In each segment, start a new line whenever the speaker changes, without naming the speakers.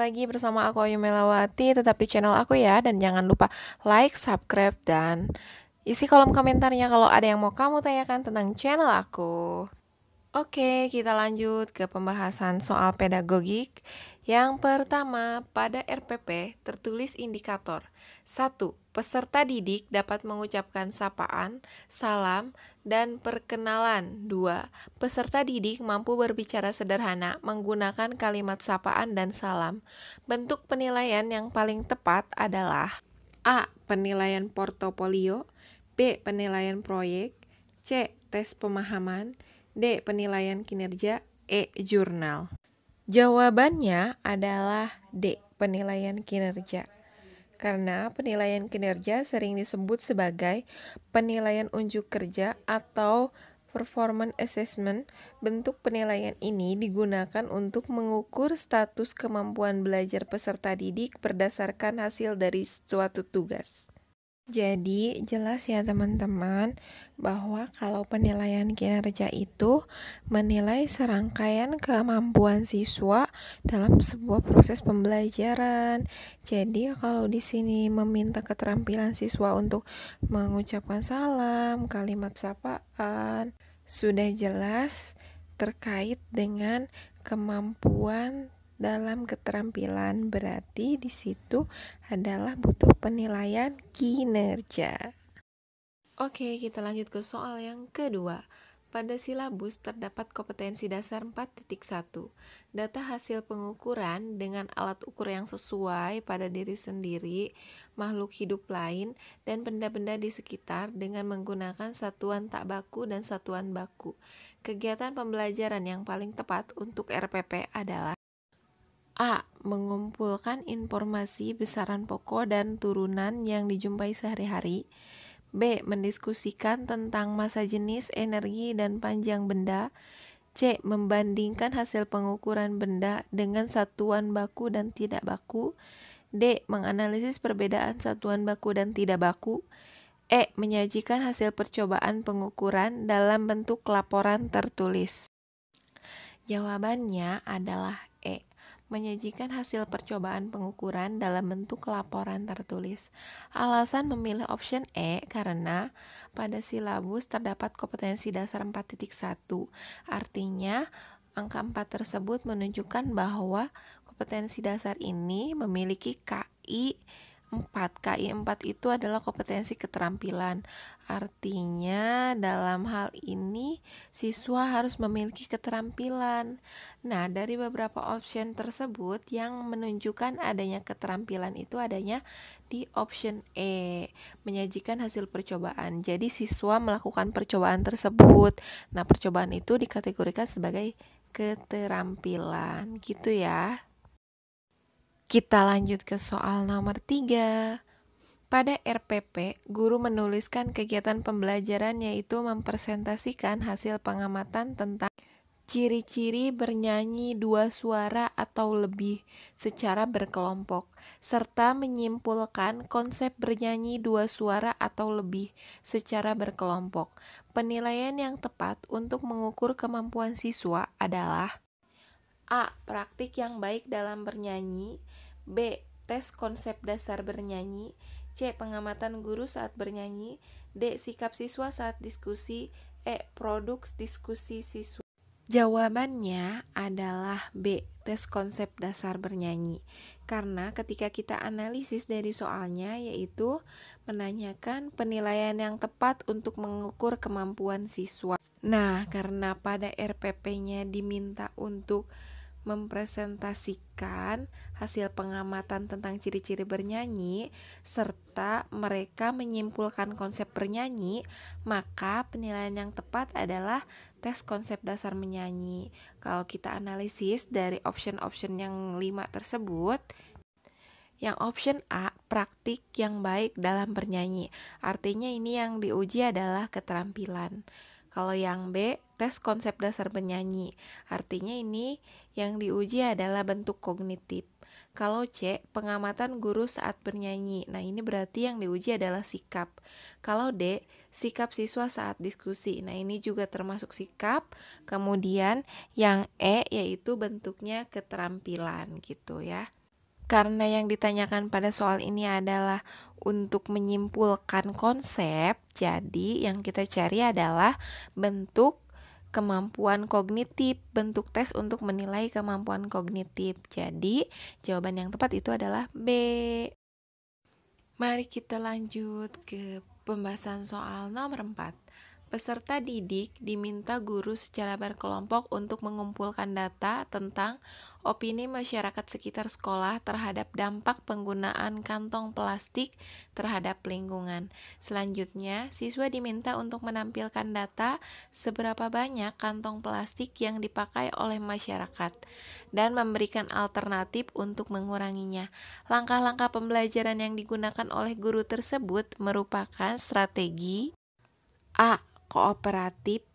lagi bersama aku Ayu Melawati. Tetap di channel aku ya. Dan jangan lupa like, subscribe, dan isi kolom komentarnya kalau ada yang mau kamu tanyakan tentang channel aku. Oke, kita lanjut ke pembahasan soal pedagogik. Yang pertama, pada RPP tertulis indikator. 1. Peserta didik dapat mengucapkan sapaan, salam, dan perkenalan. 2. Peserta didik mampu berbicara sederhana menggunakan kalimat sapaan dan salam. Bentuk penilaian yang paling tepat adalah A. Penilaian portofolio, B. Penilaian proyek, C. Tes pemahaman, D. Penilaian kinerja, E. Jurnal. Jawabannya adalah D. Penilaian kinerja. Karena penilaian kinerja sering disebut sebagai penilaian unjuk kerja atau performance assessment. Bentuk penilaian ini digunakan untuk mengukur status kemampuan belajar peserta didik berdasarkan hasil dari suatu tugas. Jadi jelas ya teman-teman bahwa kalau penilaian kinerja itu menilai serangkaian kemampuan siswa dalam sebuah proses pembelajaran. Jadi kalau di sini meminta keterampilan siswa untuk mengucapkan salam, kalimat sapaan, sudah jelas terkait dengan kemampuan dalam keterampilan, berarti di situ adalah butuh penilaian kinerja. Oke, kita lanjut ke soal yang kedua. Pada silabus terdapat kompetensi dasar 4.1. Data hasil pengukuran dengan alat ukur yang sesuai pada diri sendiri, makhluk hidup lain, dan benda-benda di sekitar dengan menggunakan satuan tak baku dan satuan baku. Kegiatan pembelajaran yang paling tepat untuk RPP adalah A. Mengumpulkan informasi besaran pokok dan turunan yang dijumpai sehari-hari. B. Mendiskusikan tentang massa jenis, energi, dan panjang benda. C. Membandingkan hasil pengukuran benda dengan satuan baku dan tidak baku. D. Menganalisis perbedaan satuan baku dan tidak baku. E. Menyajikan hasil percobaan pengukuran dalam bentuk laporan tertulis. Jawabannya adalah E. Menyajikan hasil percobaan pengukuran dalam bentuk laporan tertulis. Alasan memilih option E karena pada silabus terdapat kompetensi dasar 4.1. Artinya angka 4 tersebut menunjukkan bahwa kompetensi dasar ini memiliki KI 4. KI 4 itu adalah kompetensi keterampilan. Artinya dalam hal ini siswa harus memiliki keterampilan. Nah, dari beberapa option tersebut yang menunjukkan adanya keterampilan itu adanya di option E, menyajikan hasil percobaan. Jadi siswa melakukan percobaan tersebut. Nah, percobaan itu dikategorikan sebagai keterampilan, gitu ya. Kita lanjut ke soal nomor 3. Pada RPP, guru menuliskan kegiatan pembelajaran yaitu mempresentasikan hasil pengamatan tentang ciri-ciri bernyanyi dua suara atau lebih secara berkelompok, serta menyimpulkan konsep bernyanyi dua suara atau lebih secara berkelompok. Penilaian yang tepat untuk mengukur kemampuan siswa adalah A. Praktik yang baik dalam bernyanyi, B. Tes konsep dasar bernyanyi, C. Pengamatan guru saat bernyanyi, D. Sikap siswa saat diskusi, E. Produk diskusi siswa. Jawabannya adalah B. Tes konsep dasar bernyanyi. Karena ketika kita analisis dari soalnya yaitu menanyakan penilaian yang tepat untuk mengukur kemampuan siswa. Nah, karena pada RPP-nya diminta untuk mempresentasikan hasil pengamatan tentang ciri-ciri bernyanyi serta mereka menyimpulkan konsep bernyanyi, maka penilaian yang tepat adalah tes konsep dasar menyanyi. Kalau kita analisis dari option-option yang 5 tersebut, yang option A, praktik yang baik dalam bernyanyi. Artinya ini yang diuji adalah keterampilan. Kalau yang B, tes konsep dasar bernyanyi. Artinya ini yang diuji adalah bentuk kognitif. Kalau C, pengamatan guru saat bernyanyi. Nah, ini berarti yang diuji adalah sikap. Kalau D, sikap siswa saat diskusi. Nah, ini juga termasuk sikap. Kemudian yang E yaitu bentuknya keterampilan gitu ya. Karena yang ditanyakan pada soal ini adalah untuk menyimpulkan konsep, jadi yang kita cari adalah bentuk kemampuan kognitif, bentuk tes untuk menilai kemampuan kognitif. Jadi, jawaban yang tepat itu adalah B. Mari kita lanjut ke pembahasan soal nomor 4. Peserta didik diminta guru secara berkelompok untuk mengumpulkan data tentang opini masyarakat sekitar sekolah terhadap dampak penggunaan kantong plastik terhadap lingkungan. Selanjutnya, siswa diminta untuk menampilkan data seberapa banyak kantong plastik yang dipakai oleh masyarakat dan memberikan alternatif untuk menguranginya. Langkah-langkah pembelajaran yang digunakan oleh guru tersebut merupakan strategi A. Kooperatif,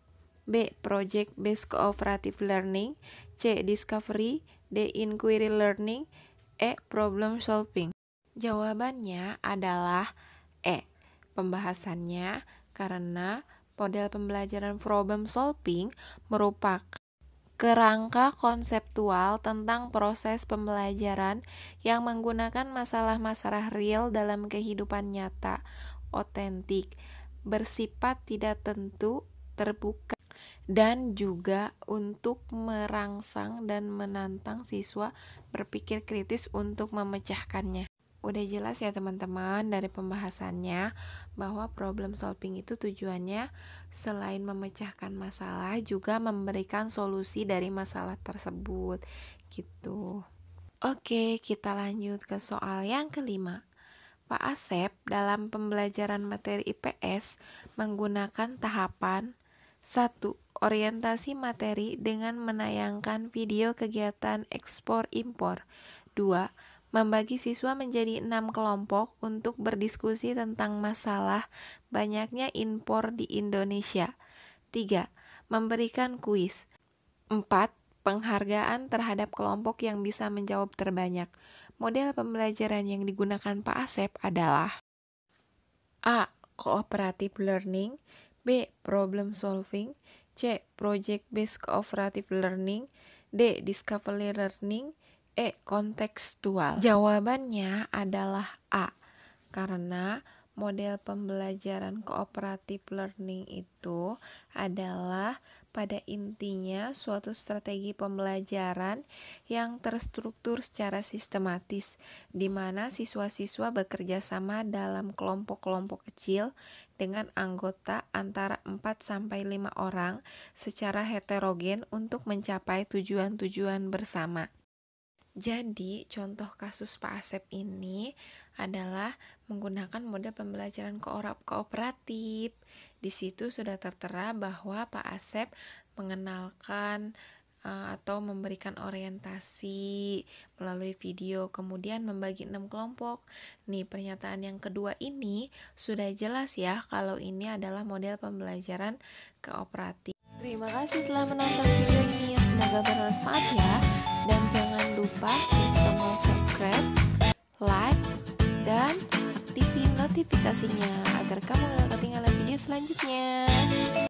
B. Project Based Cooperative Learning, C. Discovery, D. Inquiry Learning, E. Problem Solving. Jawabannya adalah E. Pembahasannya karena model pembelajaran problem solving merupakan kerangka konseptual tentang proses pembelajaran yang menggunakan masalah-masalah real dalam kehidupan nyata, otentik, bersifat tidak tentu, terbuka, dan juga untuk merangsang dan menantang siswa berpikir kritis untuk memecahkannya. Udah jelas ya teman-teman dari pembahasannya bahwa problem solving itu tujuannya selain memecahkan masalah juga memberikan solusi dari masalah tersebut gitu. Oke, kita lanjut ke soal yang kelima. Pak Asep dalam pembelajaran materi IPS menggunakan tahapan 1. Orientasi materi dengan menayangkan video kegiatan ekspor-impor. 2. Membagi siswa menjadi 6 kelompok untuk berdiskusi tentang masalah banyaknya impor di Indonesia. 3. Memberikan kuis. 4. Penghargaan terhadap kelompok yang bisa menjawab terbanyak. Model pembelajaran yang digunakan Pak Asep adalah A. Cooperative Learning, B. Problem Solving, C. Project Based Cooperative Learning, D. Discovery Learning, E. Kontekstual. Jawabannya adalah A, karena model pembelajaran cooperative learning itu adalah pada intinya suatu strategi pembelajaran yang terstruktur secara sistematis, di mana siswa-siswa bekerja sama dalam kelompok-kelompok kecil dengan anggota antara 4-5 orang secara heterogen untuk mencapai tujuan-tujuan bersama. Jadi, contoh kasus Pak Asep ini adalah menggunakan model pembelajaran kooperatif. Di situ sudah tertera bahwa Pak Asep mengenalkan atau memberikan orientasi melalui video, kemudian membagi 6 kelompok. Nih, pernyataan yang kedua ini sudah jelas ya kalau ini adalah model pembelajaran kooperatif. Terima kasih telah menonton video ini, semoga bermanfaat ya. Dan jangan lupa klik tombol subscribe, like, dan aktifin notifikasinya agar kamu gak ketinggalan video selanjutnya.